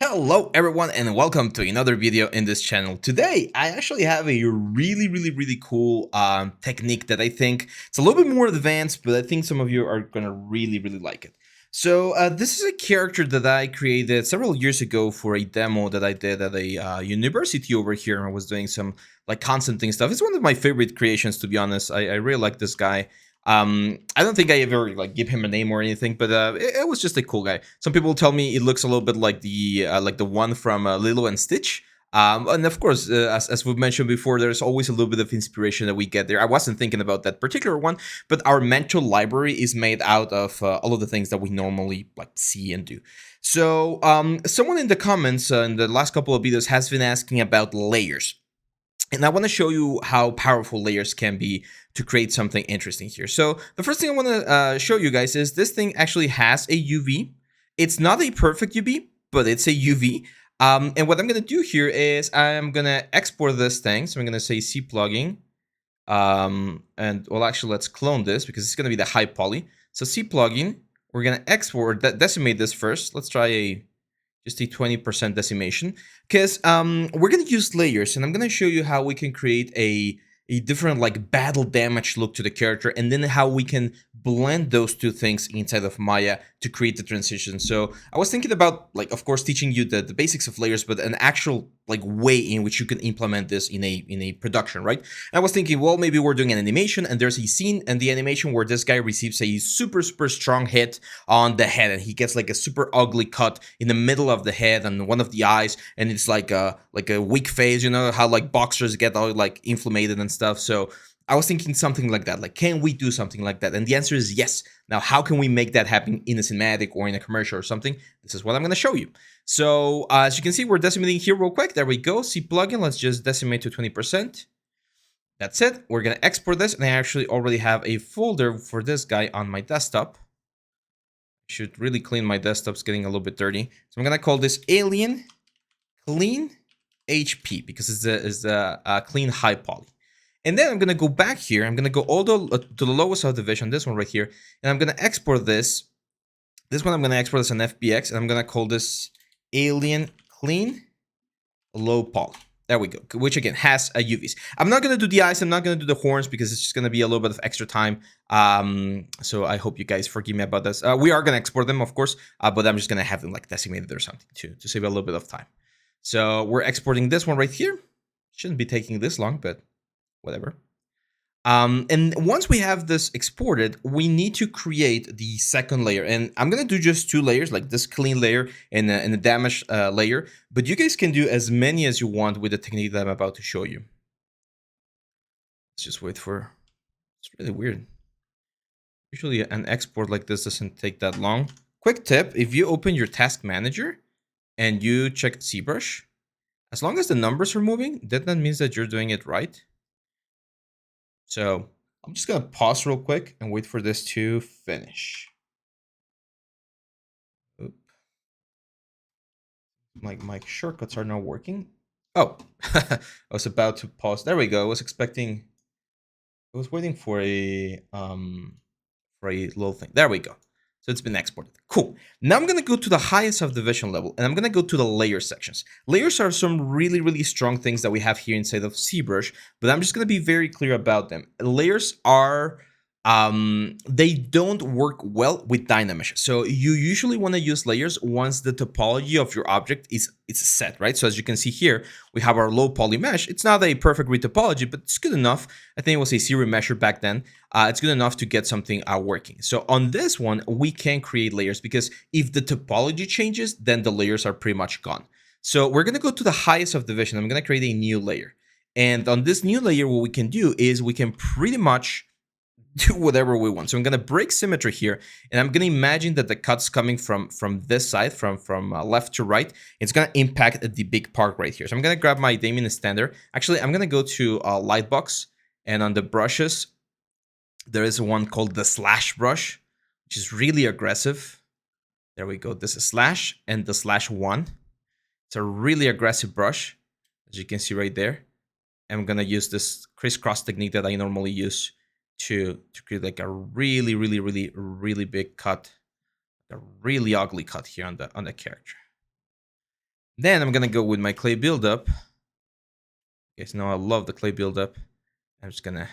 Hello everyone and welcome to another video in this channel. Today I actually have a really cool technique that I think it's a little bit more advanced, but I think some of you are gonna really like it. So this is a character that I created several years ago for a demo that I did at a university over here, and I was doing some like concepting stuff. It's one of my favorite creations, to be honest. I really like this guy. I don't think I ever like give him a name or anything, but it was just a cool guy. Some people tell me it looks a little bit like the one from Lilo and Stitch. And of course, as we've mentioned before, there's always a little bit of inspiration that we get there. I wasn't thinking about that particular one, but our mental library is made out of all of the things that we normally like see and do. So, someone in the comments in the last couple of videos has been asking about layers. And I want to show you how powerful layers can be to create something interesting here. So the first thing I want to show you guys is this thing actually has a UV. It's not a perfect UV, but it's a UV. And what I'm going to do here is I'm going to export this thing. So I'm going to say C plugin. And well, actually, let's clone this because it's going to be the high poly. So C plugin, we're going to export that, decimate this first. Let's try just a 20% decimation, because we're going to use layers, and I'm going to show you how we can create a different like battle damage look to the character, and then how we can blend those two things inside of Maya to create the transition. So I was thinking about, like, of course, teaching you the basics of layers, but an actual like way in which you can implement this in a production, right? And I was thinking, well, maybe we're doing an animation and there's a scene and the animation where this guy receives a super strong hit on the head, and he gets like a super ugly cut in the middle of the head and one of the eyes, and it's like a weak phase, you know how like boxers get all like inflamed and stuff. So I was thinking something like that, like, can we do something like that? And the answer is yes. Now, how can we make that happen in a cinematic or in a commercial or something? This is what I'm going to show you. So as you can see, we're decimating here real quick. There we go. C plugin, let's just decimate to 20%. That's it. We're going to export this, and I actually already have a folder for this guy on my desktop. Should really clean my desktop. It's getting a little bit dirty. So I'm going to call this alien clean HP because it's a clean high poly. And then I'm going to go back here. I'm going to go all to the lowest subdivision, this one right here. And I'm going to export this. This one I'm going to export as an FBX. And I'm going to call this alien clean low poly. There we go, which again has a UVs. I'm not going to do the eyes. I'm not going to do the horns because it's just going to be a little bit of extra time. So I hope you guys forgive me about this. We are going to export them, of course, but I'm just going to have them like decimated or something to save a little bit of time. So we're exporting this one right here. Shouldn't be taking this long, but whatever. And once we have this exported, we need to create the second layer. And I'm going to do just two layers, like this clean layer and a damage layer. But you guys can do as many as you want with the technique that I'm about to show you. Let's just wait for... It's really weird. Usually an export like this doesn't take that long. Quick tip, if you open your task manager and you check ZBrush, as long as the numbers are moving, that means that you're doing it right. So I'm just going to pause real quick and wait for this to finish. Oop. My shortcuts are not working. Oh, I was about to pause. There we go. I was waiting for a little thing. There we go. So it's been exported. Cool. Now I'm going to go to the highest subdivision level, and I'm going to go to the layer sections. Layers are some really strong things that we have here inside of ZBrush, but I'm just going to be very clear about them. Layers are... they don't work well with Dynamesh. So you usually want to use layers once the topology of your object is set, right? So as you can see here, we have our low poly mesh. It's not a perfect retopology, but it's good enough. I think it was a Siri mesher back then. It's good enough to get something working. So on this one, we can create layers because if the topology changes, then the layers are pretty much gone. So we're going to go to the highest subdivision. I'm going to create a new layer. And on this new layer, what we can do is we can pretty much do whatever we want. So I'm going to break symmetry here, and I'm going to imagine that the cut's coming from this side, from left to right. It's going to impact the big part right here. So I'm going to grab my Damien Standard. Actually, I'm going to go to Lightbox, and on the brushes, there is one called the slash brush, which is really aggressive. There we go. This is slash and the slash one. It's a really aggressive brush, as you can see right there. I'm going to use this crisscross technique that I normally use to create like a really big cut, a really ugly cut here on the character. Then I'm gonna go with my clay buildup. You guys know I love the clay buildup. I'm just gonna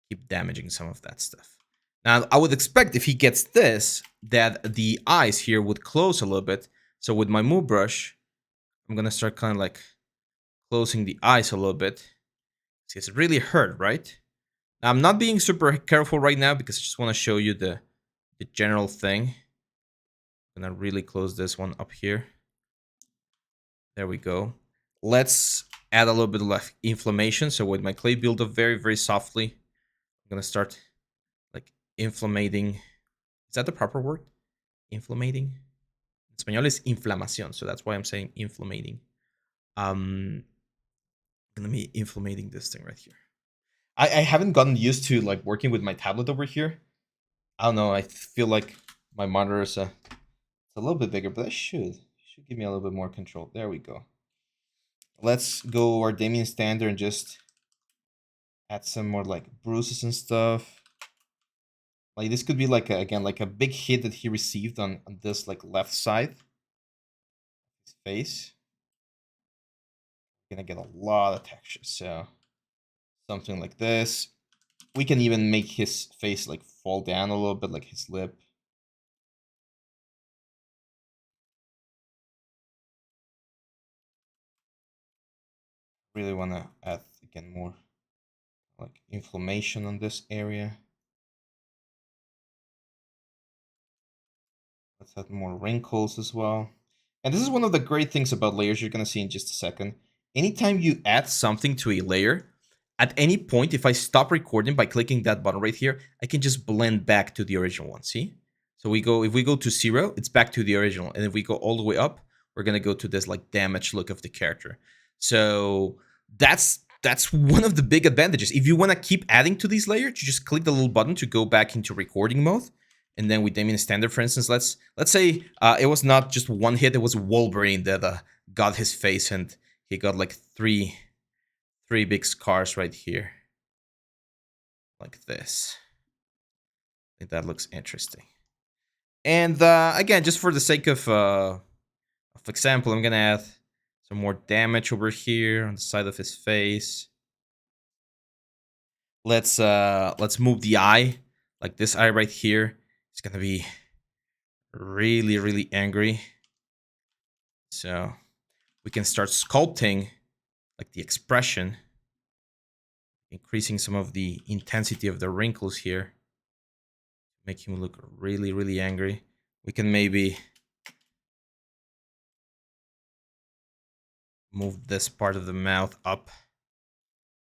keep damaging some of that stuff. Now, I would expect if he gets this, that the eyes here would close a little bit. So with my move brush, I'm gonna start kind of like closing the eyes a little bit. See, it's really hurt, right? Now, I'm not being super careful right now because I just want to show you the general thing. I'm gonna really close this one up here. There we go. Let's add a little bit of inflammation. So with my clay buildup very, very softly, I'm gonna start like inflammating. Is that the proper word? Inflammating? In Spanish is inflamación, so that's why I'm saying inflammating. Let me inflammating this thing right here. I haven't gotten used to like working with my tablet over here. I don't know. I feel like my monitor is a little bit bigger, but I should give me a little bit more control. There we go. Let's go our Damien standard and just add some more like bruises and stuff. Like this could be like again like a big hit that he received on this like left side his face. Gonna get a lot of texture, so something like this. We can even make his face like fall down a little bit, like his lip. Really want to add again more like inflammation on this area. Let's add more wrinkles as well. And this is one of the great things about layers you're going to see in just a second. Anytime you add something to a layer, at any point, if I stop recording by clicking that button right here, I can just blend back to the original one, see? So if we go to 0, it's back to the original. And if we go all the way up, we're going to go to this like damaged look of the character. So that's one of the big advantages. If you want to keep adding to these layers, you just click the little button to go back into recording mode. And then with Damien Standard, for instance, let's say it was not just one hit, it was Wolverine that got his face and he got like three big scars right here. Like this. I think that looks interesting. And again, just for the sake of example, I'm gonna add some more damage over here on the side of his face. Let's move the eye, like this eye right here. It's gonna be really, really angry. So we can start sculpting like the expression, increasing some of the intensity of the wrinkles here, make him look really, really angry. We can maybe move this part of the mouth up.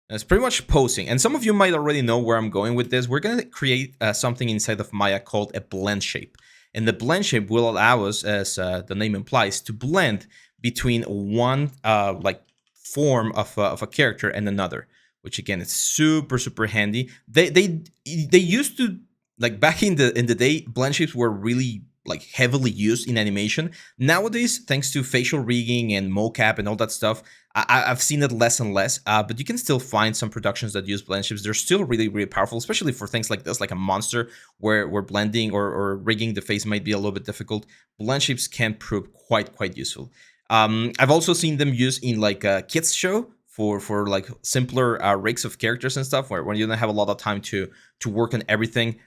It's pretty much posing. And some of you might already know where I'm going with this. We're going to create something inside of Maya called a blend shape. And the blend shape will allow us, as the name implies, to blend between one like form of a character and another, which again is super, super handy. They used to, like back in the day, blend shapes were really like heavily used in animation. Nowadays, thanks to facial rigging and mocap and all that stuff, I've seen it less and less, but you can still find some productions that use blend shapes. They're still really, really powerful, especially for things like this, like a monster where blending or rigging the face might be a little bit difficult. Blend shapes can prove quite useful. I've also seen them used in like a kids show for like simpler rigs of characters and stuff, where when you don't have a lot of time to work on everything.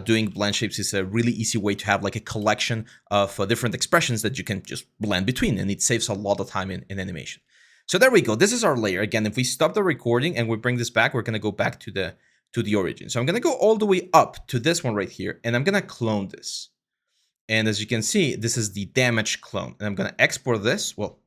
Doing blend shapes is a really easy way to have like a collection of different expressions that you can just blend between, and it saves a lot of time in animation. So there we go. This is our layer. Again, if we stop the recording and we bring this back, we're going to go back to the origin. So I'm going to go all the way up to this one right here, and I'm going to clone this. And as you can see, this is the damaged clone. And I'm going to export this. Well,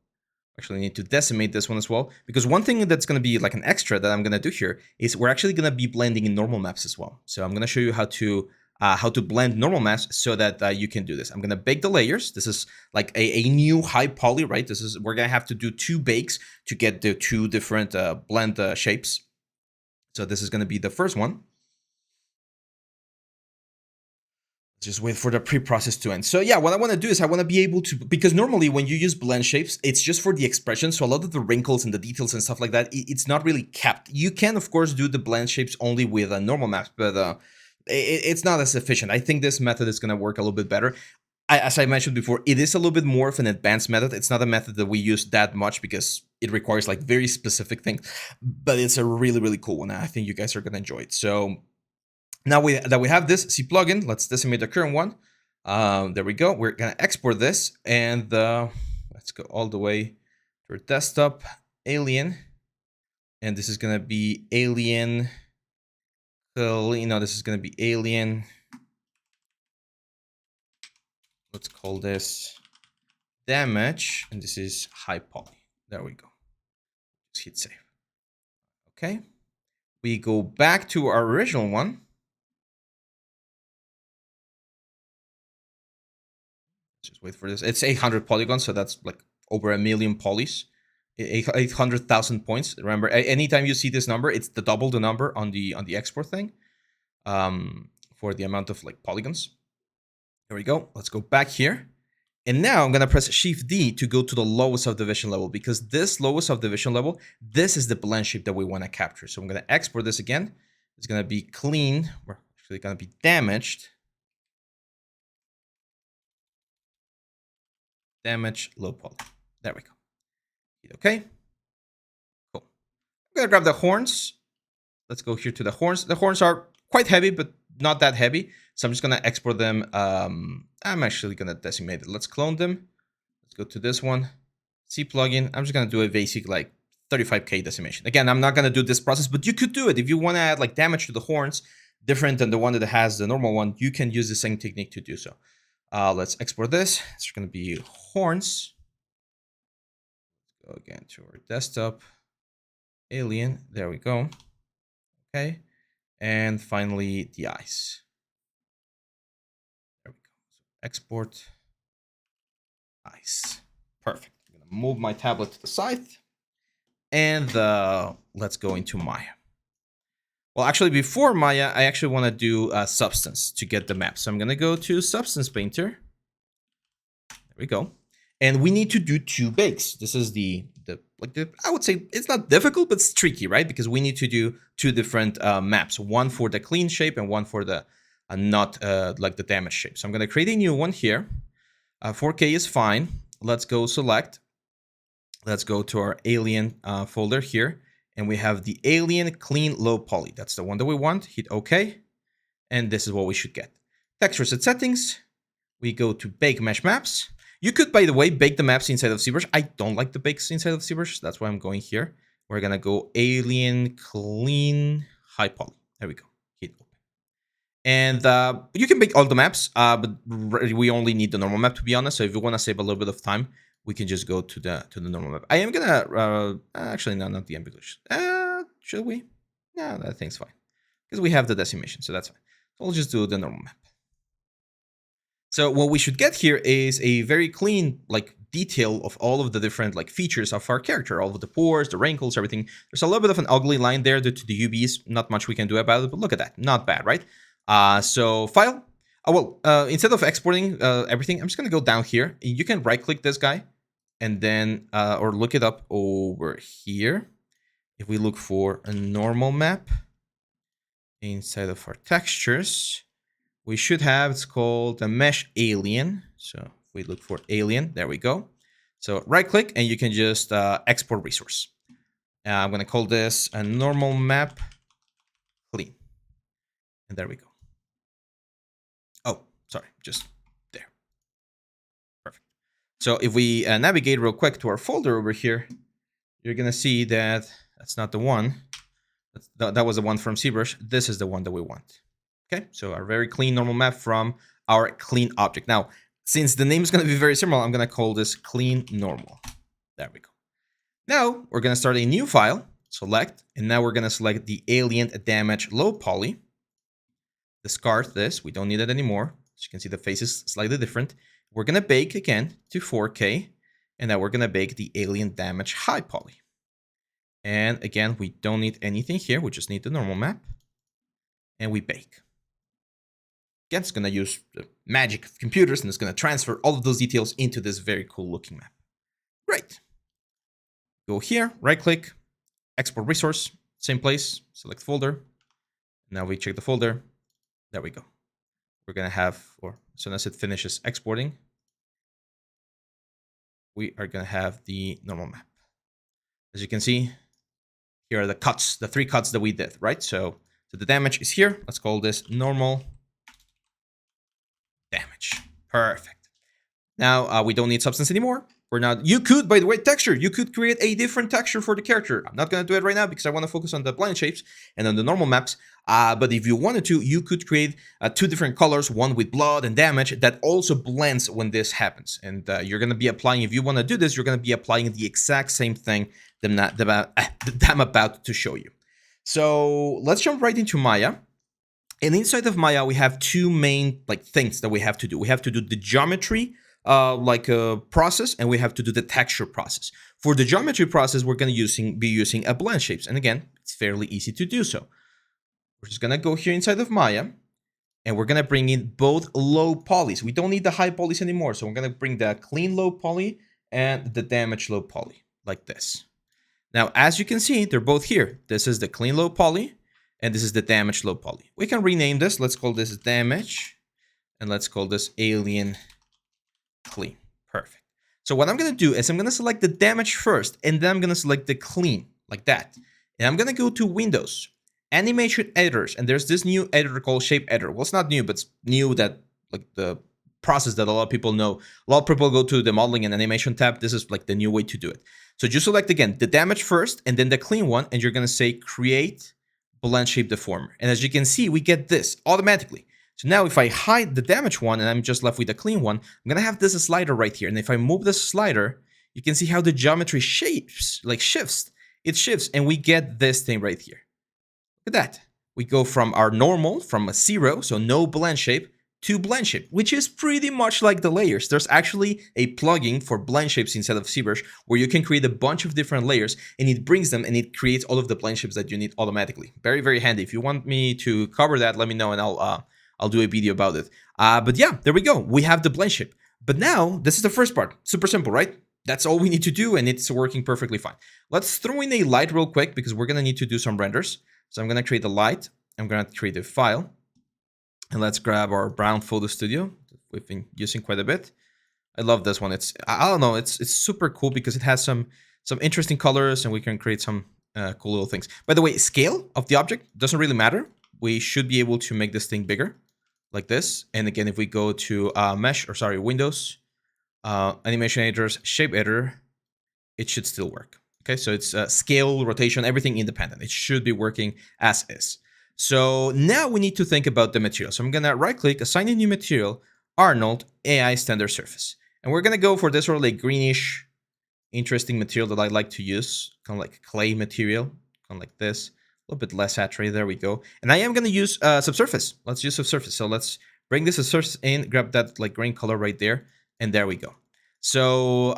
actually need to decimate this one as well, because one thing that's going to be like an extra that I'm going to do here is we're actually going to be blending in normal maps as well. So I'm going to show you how to blend normal maps so that you can do this. I'm going to bake the layers. This is like a new high poly, right? We're going to have to do 2 bakes to get the 2 different blend shapes. So this is going to be the first one. Just wait for the pre-process to end. So yeah, what I want to do is I want to be able to, because normally when you use blend shapes, it's just for the expression. So a lot of the wrinkles and the details and stuff like that, it's not really kept. You can, of course, do the blend shapes only with a normal maps, but it's not as efficient. I think this method is going to work a little bit better. as I mentioned before, it is a little bit more of an advanced method. It's not a method that we use that much because it requires like very specific things, but it's a really, really cool one. I think you guys are going to enjoy it. So now that we have this C plugin, let's decimate the current one. There we go. We're going to export this and let's go all the way to our desktop, alien. And this is going to be alien. This is going to be alien. Let's call this damage, and this is high poly. There we go. Just hit save. Okay. We go back to our original one. Just wait for this. It's 800 polygons, so that's like over 1 million polys. 800,000 points. Remember, anytime you see this number, it's double the number on the export thing. For the amount of like polygons. There we go. Let's go back here. And now I'm going to press Shift D to go to the lowest subdivision level, because this lowest subdivision level, this is the blend shape that we want to capture. So I'm going to export this again. It's going to be clean. We're actually going to be damaged. Damage, low poly. There we go. Okay. Cool. I'm going to grab the horns. Let's go here to the horns. The horns are quite heavy, but not that heavy. So I'm just going to export them. I'm actually going to decimate it. Let's clone them. Let's go to this one. C plugin. I'm just going to do a basic like 35K decimation. Again, I'm not going to do this process, but you could do it. If you want to add like damage to the horns, different than the one that has the normal one, you can use the same technique to do so. Let's export this. It's going to be horns. Let's go again to our desktop. Alien. There we go. Okay. And finally, the eyes. There we go. So export eyes. Perfect. I'm going to move my tablet to the side. And let's go into Maya. Well, actually, before Maya, I actually want to do Substance to get the map. So I'm going to go to Substance Painter. There we go. And we need to do 2 bakes. This is I would say it's not difficult, but it's tricky, right? Because we need to do 2 different maps. One for the clean shape and one for the not like the damage shape. So I'm going to create a new one here. 4K is fine. Let's go select. Let's go to our alien folder here. And we have the alien clean low poly. That's the one that we want. Hit OK. And this is what we should get. Textures and settings. We go to bake mesh maps. You could, by the way, bake the maps inside of ZBrush. I don't like the bakes inside of ZBrush. That's why I'm going here. We're going to go alien clean high poly. There we go. Hit open. And you can bake all the maps, but we only need the normal map, to be honest. So if you want to save a little bit of time, we can just go to the normal map. I am going to... actually, no, not the ambiguous. Should we? No, that thing's fine. Because we have the decimation, so that's fine. So we'll just do the normal map. So what we should get here is a very clean like detail of all of the different like features of our character, all of the pores, the wrinkles, everything. There's a little bit of an ugly line there due to the UVs. Not much we can do about it, but look at that. Not bad, right? So file. Instead of exporting everything, I'm just going to go down here. You can right click this guy and then or look it up over here. If we look for a normal map inside of our textures, we should have, it's called a mesh alien. So if we look for alien, there we go. So right click and you can just export resource. I'm going to call this a normal map clean. And there we go. Oh, sorry, just there. Perfect. So if we navigate real quick to our folder over here, you're going to see that that's not the one. That was the one from ZBrush. This is the one that we want. Okay, so our very clean normal map from our clean object. Now, since the name is going to be very similar, I'm going to call this clean normal. There we go. Now, we're going to start a new file, select, and now we're going to select the alien damage low poly. Discard this. We don't need it anymore. As you can see, the face is slightly different. We're going to bake again to 4K, and now we're going to bake the alien damage high poly. And again, we don't need anything here. We just need the normal map. And we bake. Again, it's going to use the magic of computers, and it's going to transfer all of those details into this very cool looking map. Great. Go here, right click, export resource, same place, select folder. Now we check the folder. There we go. we're going to have, or as soon as it finishes exporting, we are going to have the normal map. As you can see, here are the cuts, the 3 cuts that we did, right? So the damage is here. Let's call this normal damage. Perfect. Now we don't need substance anymore. We're not. You could, by the way, texture. You could create a different texture for the character. I'm not gonna do it right now because I want to focus on the blend shapes and on the normal maps. But if you wanted to, you could create 2 different colors, one with blood and damage that also blends when this happens. And you're gonna be applying. If you want to do this, you're gonna be applying the exact same thing that I'm about to show you. So let's jump right into Maya. And inside of Maya, we have 2 main things that we have to do. We have to do the geometry process, and we have to do the texture process. For the geometry process, we're going to be using a blend shapes. And again, it's fairly easy to do so. We're just going to go here inside of Maya, and we're going to bring in both low polys. We don't need the high polys anymore. So we're going to bring the clean low poly and the damage low poly like this. Now, as you can see, they're both here. This is the clean low poly, and this is the damage low poly. We can rename this. Let's call this damage, and let's call this alien clean. Perfect. So what I'm going to do is I'm going to select the damage first, and then I'm going to select the clean like that. And I'm going to go to Windows, Animation Editors, and there's this new editor called Shape Editor. Well, it's not new, but it's new that the process that a lot of people know. A lot of people go to the modeling and animation tab. This is the new way to do it. So just select again the damage first and then the clean one, and you're going to say create blend shape deformer. And as you can see, we get this automatically. So now if I hide the damage one and I'm just left with the clean one, I'm going to have this slider right here. And if I move the slider, you can see how the geometry shifts. It shifts, and we get this thing right here. Look at that. We go from our normal, from a 0, so no blend shape, to blend shape, which is pretty much like the layers. There's actually a plugin for blend shapes inside of ZBrush where you can create a bunch of different layers, and it brings them and it creates all of the blend shapes that you need automatically. Very, very handy. If you want me to cover that, let me know and I'll do a video about it. But yeah, there we go. We have the blend shape. But now, this is the first part. Super simple, right? That's all we need to do, and it's working perfectly fine. Let's throw in a light real quick because we're going to need to do some renders. So I'm going to create a light. I'm going to create a file. And let's grab our brown photo studio. We've been using quite a bit. I love this one. I don't know, it's super cool because it has some interesting colors, and we can create some cool little things. By the way, scale of the object doesn't really matter. We should be able to make this thing bigger like this. And again, if we go to Windows, Animation Editors, Shape Editor, it should still work. Okay, so it's scale, rotation, everything independent. It should be working as is. So now we need to think about the material. So I'm going to right click, assign a new material, Arnold AI Standard Surface. And we're going to go for this sort of greenish, interesting material that I like to use, kind of like clay material, kind of like this. A little bit less saturated. There we go. And I am going to use subsurface. Let's use subsurface. So let's bring this subsurface in, grab that green color right there, and there we go. So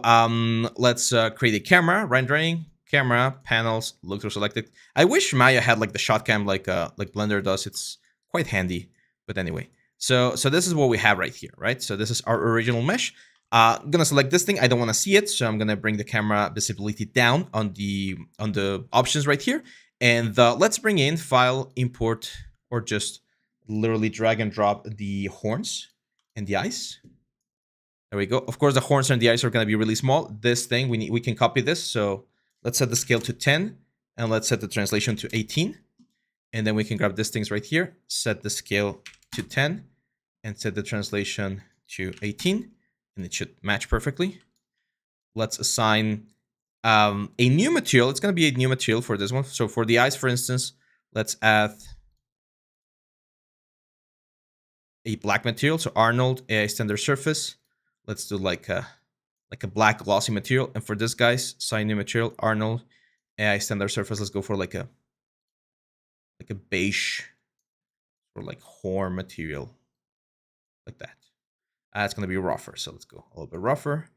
let's create a camera, rendering, camera, panels, look through selected. I wish Maya had the shot cam like Blender does. It's quite handy. But anyway, so this is what we have right here, right? So this is our original mesh. I'm gonna select this thing. I don't want to see it, so I'm gonna bring the camera visibility down on the options right here. And let's bring in file, import, or just literally drag and drop the horns and the eyes. There we go. Of course, the horns and the eyes are going to be really small. This thing, we can copy this. So let's set the scale to 10, and let's set the translation to 18. And then we can grab these things right here, set the scale to 10, and set the translation to 18. And it should match perfectly. Let's assign a new material. It's going to be a new material for this one. So for the eyes, for instance, let's add a black material. So Arnold AI Standard Surface. Let's do like a black glossy material. And for this guys, assign new material, Arnold AI Standard Surface. Let's go for like a beige or horn material, like that. It's going to be rougher. So let's go a little bit rougher.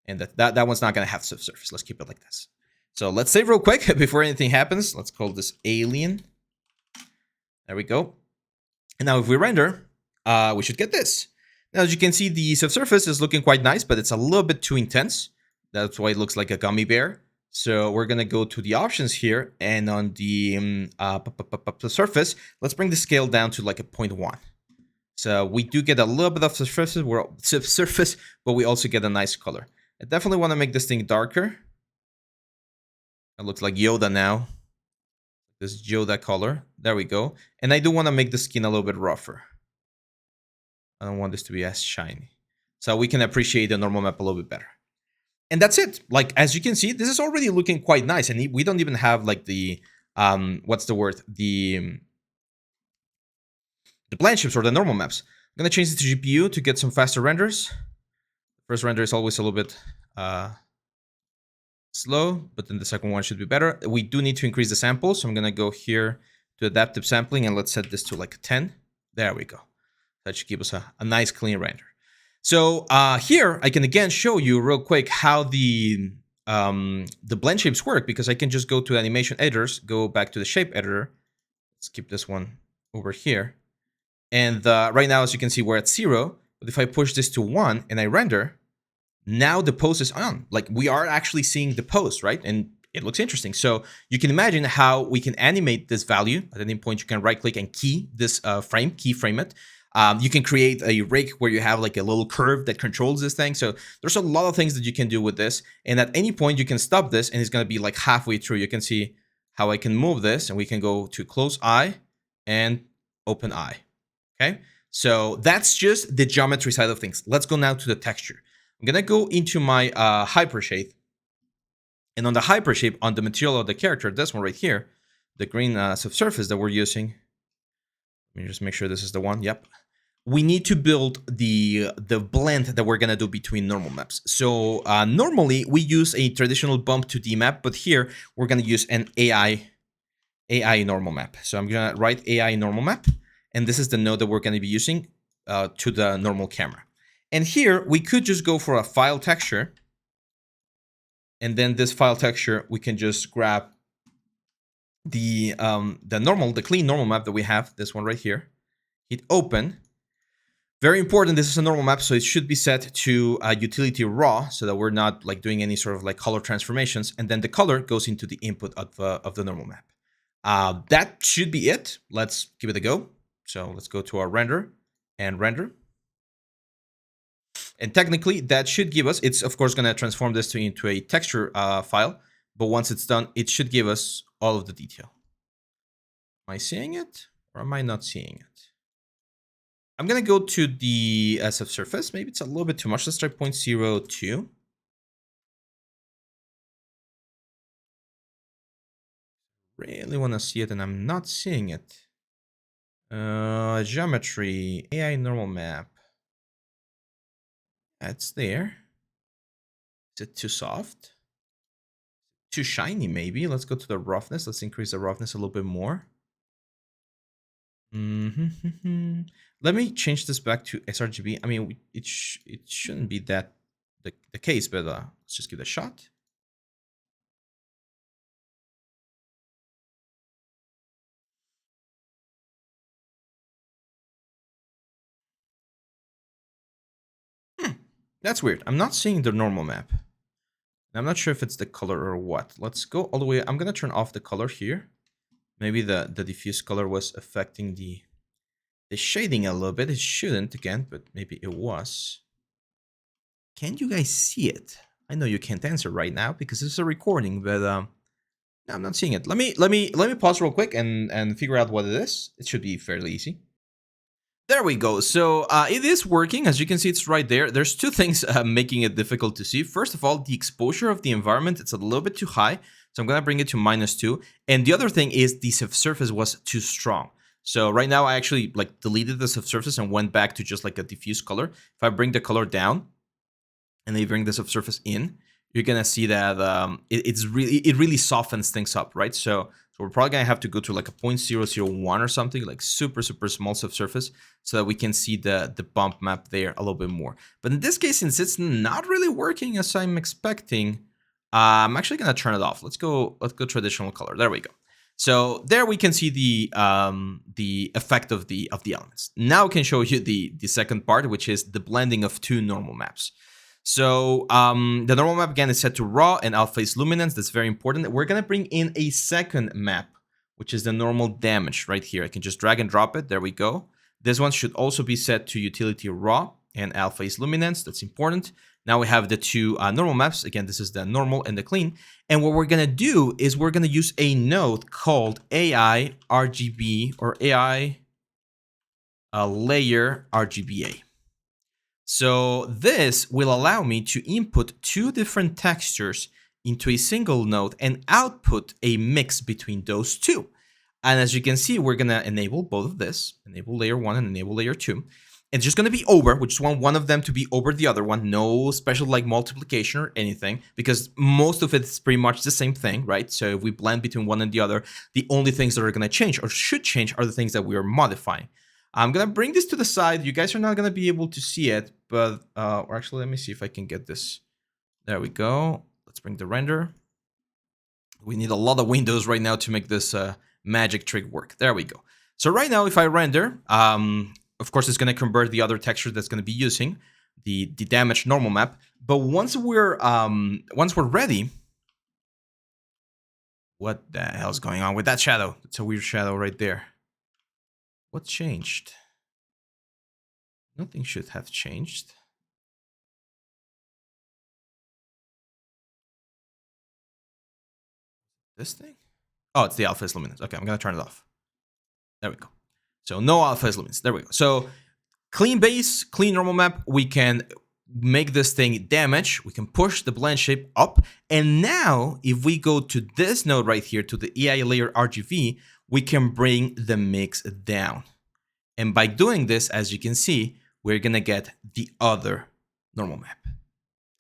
And that one's not going to have subsurface. Let's keep it like this. So let's save real quick before anything happens. Let's call this alien. There we go. And now if we render, we should get this. Now, as you can see, the subsurface is looking quite nice, but it's a little bit too intense. That's why it looks like a gummy bear. So we're going to go to the options here, and on the surface, let's bring the scale down to like a 0.1. So we do get a little bit of subsurface, but we also get a nice color. I definitely want to make this thing darker. It looks like Yoda now. This Yoda color. There we go. And I do want to make the skin a little bit rougher. I don't want this to be as shiny. So we can appreciate the normal map a little bit better. And that's it. Like, as you can see, this is already looking quite nice. And we don't even have like the, what's the word? The blend shapes or the normal maps. I'm going to change it to GPU to get some faster renders. First render is always a little bit slow, but then the second one should be better. We do need to increase the sample, so I'm going to go here to adaptive sampling, and let's set this to like 10. There we go. That should give us a nice clean render. So here I can again show you real quick how the blend shapes work, because I can just go to animation editors, go back to the shape editor. Let's keep this one over here. And right now, as you can see, we're at 0. But if I push this to 1 and I render, now the pose is on. Like, we are actually seeing the pose, right? And it looks interesting. So you can imagine how we can animate this value. At any point, you can right click and key this keyframe it. You can create a rig where you have like a little curve that controls this thing. So there's a lot of things that you can do with this. And at any point, you can stop this and it's going to be like halfway through. You can see how I can move this, and we can go to close eye and open eye. Okay, so that's just the geometry side of things. Let's go now to the texture. I'm going to go into my hypershape. And on the hypershape, on the material of the character, this one right here, the green subsurface that we're using. Let me just make sure this is the one. Yep. We need to build the blend that we're going to do between normal maps. So normally we use a traditional bump 2D map, but here we're going to use an AI normal map. So I'm going to write AI normal map. And this is the node that we're going to be using to the normal camera. And here we could just go for a file texture. And then this file texture, we can just grab the clean normal map that we have, this one right here. Hit open. Very important, this is a normal map, so it should be set to utility raw, so that we're not like doing any sort of like color transformations. And then the color goes into the input of the normal map. That should be it. Let's give it a go. So let's go to our render and render. And technically that should give us, it's of course going to transform this into a texture file. But once it's done, it should give us all of the detail. Am I seeing it or am I not seeing it? I'm going to go to the subsurface. Maybe it's a little bit too much. Let's try 0.02. Really want to see it and I'm not seeing it. Geometry, AI normal map. It's there. Is it too soft? Too shiny, maybe. Let's go to the roughness. Let's increase the roughness a little bit more. Let me change this back to sRGB. I mean, it shouldn't be that the case, but let's just give it a shot. That's weird. I'm not seeing the normal map. I'm not sure if it's the color or what. Let's go all the way. I'm going to turn off the color here. Maybe the diffuse color was affecting the shading a little bit. It shouldn't again, but maybe it was. Can you guys see it? I know you can't answer right now because it's a recording, but no, I'm not seeing it. Let me pause real quick and figure out what it is. It should be fairly easy. There we go. So it is working. As you can see, it's right there. There's two things making it difficult to see. First of all, the exposure of the environment, it's a little bit too high. So I'm going to bring it to -2. And the other thing is the subsurface was too strong. So right now I actually like deleted the subsurface and went back to just like a diffuse color. If I bring the color down and then bring the subsurface in, you're going to see that it really softens things up, right? So we're probably going to have to go to like a 0.001 or something, like super small subsurface, so that we can see the bump map there a little bit more. But in this case, since it's not really working as I'm expecting, I'm actually going to turn it off. Let's go traditional color. There we go. So there we can see the effect of the elements. Now I can show you the second part, which is the blending of two normal maps. So the normal map, again, is set to raw and outface luminance. That's very important. We're going to bring in a second map, which is the normal damage right here. I can just drag and drop it. There we go. This one should also be set to utility raw and alpha is luminance. That's important. Now we have the two normal maps. Again, this is the normal and the clean. And what we're going to do is we're going to use a node called AI RGB or AI layer RGBA. So this will allow me to input two different textures into a single node and output a mix between those two. And as you can see, we're going to enable both of this, enable layer 1 and enable layer 2. It's just going to be over. We just want one of them to be over the other one. No special like multiplication or anything, because most of it's pretty much the same thing, right? So if we blend between one and the other, the only things that are going to change or should change are the things that we are modifying. I'm going to bring this to the side. You guys are not going to be able to see it, but or actually, let me see if I can get this. There we go. Let's bring the render. We need a lot of windows right now to make this magic trick work. There we go. So right now, if I render, of course, it's going to convert the other texture that's going to be using the damaged normal map. But once we're ready, what the hell's going on with that shadow? It's a weird shadow right there. What changed? Nothing should have changed. This thing? Oh, it's the alpha is luminance. Okay, I'm going to turn it off. There we go. So no alpha is luminance. There we go. So clean base, clean normal map. We can make this thing damage. We can push the blend shape up. And now if we go to this node right here, to the AI layer RGB, we can bring the mix down. And by doing this, as you can see, we're going to get the other normal map.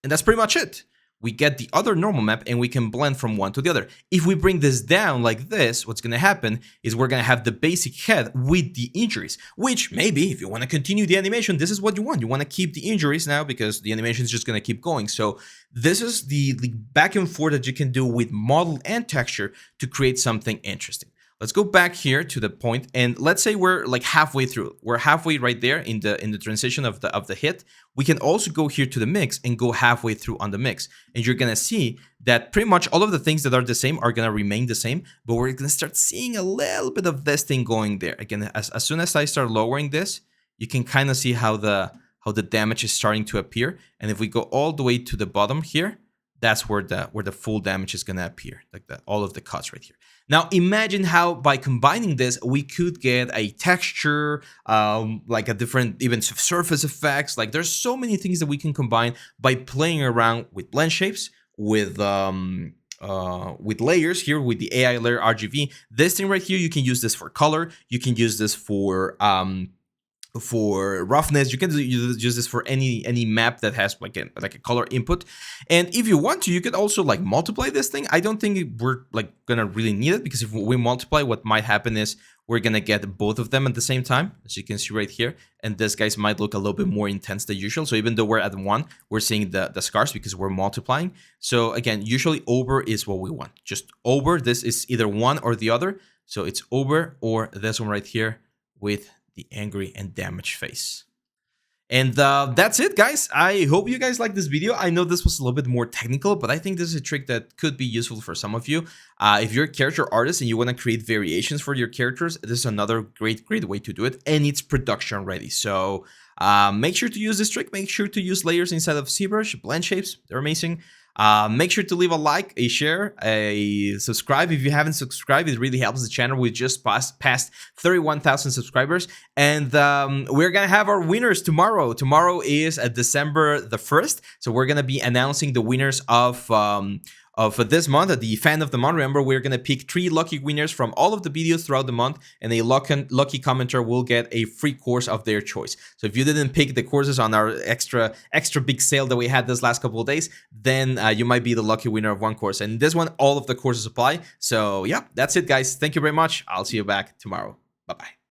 And that's pretty much it. We get the other normal map and we can blend from one to the other. If we bring this down like this, what's going to happen is we're going to have the basic head with the injuries, which maybe if you want to continue the animation, this is what you want. You want to keep the injuries now because the animation is just going to keep going. So this is the back and forth that you can do with model and texture to create something interesting. Let's go back here to the point, and let's say we're like halfway through. We're halfway right there in the transition of the hit. We can also go here to the mix and go halfway through on the mix, and you're gonna see that pretty much all of the things that are the same are gonna remain the same, but we're gonna start seeing a little bit of this thing going there. Again, as soon as I start lowering this, you can kind of see how the damage is starting to appear. And if we go all the way to the bottom here, that's where the full damage is gonna appear, like that, all of the cuts right here. Now imagine how by combining this, we could get a texture, like a different even surface effects. Like there's so many things that we can combine by playing around with blend shapes, with layers here, with the AI layer RGB. This thing right here, you can use this for color. You can use this for roughness. You can use this for any map that has like a color input. And if you want to, you could also like multiply this thing. I don't think we're like gonna really need it, because if we multiply, what might happen is we're gonna get both of them at the same time, as you can see right here. And this guys might look a little bit more intense than usual. So even though we're at 1, we're seeing the scars because we're multiplying. So again, usually over is what we want. Just over. This is either one or the other. So it's over or this one right here with the angry and damaged face. And that's it, guys. I hope you guys liked this video. I know this was a little bit more technical, but I think this is a trick that could be useful for some of you. If you're a character artist and you want to create variations for your characters, this is another great way to do it, and it's production ready. So make sure to use this trick. Make sure to use layers inside of ZBrush, blend shapes. They're amazing. Make sure to leave a like, a share, a subscribe. If you haven't subscribed, it really helps the channel. We just passed 31,000 subscribers, and we're gonna have our winners tomorrow. Tomorrow is December the 1st, so we're gonna be announcing the winners of this month, the fan of the month. Remember, we're gonna pick 3 lucky winners from all of the videos throughout the month, and a lucky commenter will get a free course of their choice. So if you didn't pick the courses on our extra big sale that we had this last couple of days, then you might be the lucky winner of one course. And this one, all of the courses apply. So yeah, that's it, guys. Thank you very much. I'll see you back tomorrow. Bye-bye.